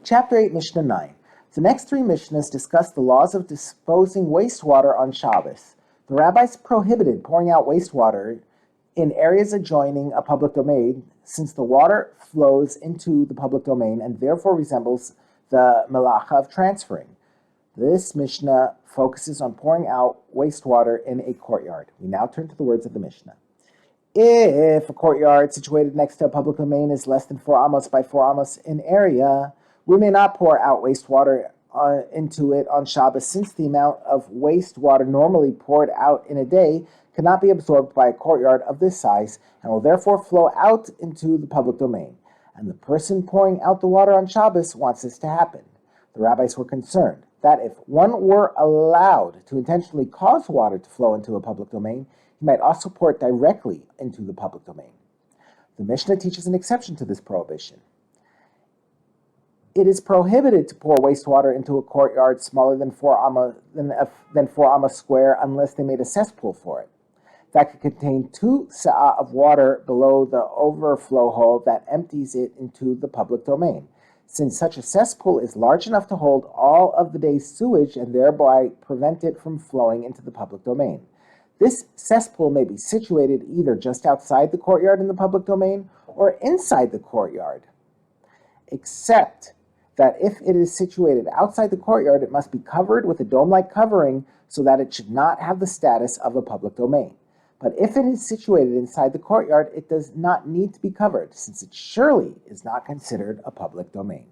Chapter 8, Mishnah 9. The next three Mishnahs discuss the laws of disposing wastewater on Shabbos. The rabbis prohibited pouring out wastewater in areas adjoining a public domain, since the water flows into the public domain and therefore resembles the melacha of transferring. This Mishnah focuses on pouring out wastewater in a courtyard. We now turn to the words of the Mishnah. If a courtyard situated next to a public domain is less than 4 amos by 4 amos in area, we may not pour out wastewater into it on Shabbos, since the amount of wastewater normally poured out in a day cannot be absorbed by a courtyard of this size and will therefore flow out into the public domain. And the person pouring out the water on Shabbos wants this to happen. The rabbis were concerned that if one were allowed to intentionally cause water to flow into a public domain, he might also pour it directly into the public domain. The Mishnah teaches an exception to this prohibition. It is prohibited to pour wastewater into a courtyard smaller than 4 amos square unless they made a cesspool for it. That could contain 2 sa'ah of water below the overflow hole that empties it into the public domain. Since such a cesspool is large enough to hold all of the day's sewage and thereby prevent it from flowing into the public domain. This cesspool may be situated either just outside the courtyard in the public domain or inside the courtyard, except that if it is situated outside the courtyard, it must be covered with a dome-like covering so that it should not have the status of a public domain. But if it is situated inside the courtyard, it does not need to be covered, since it surely is not considered a public domain.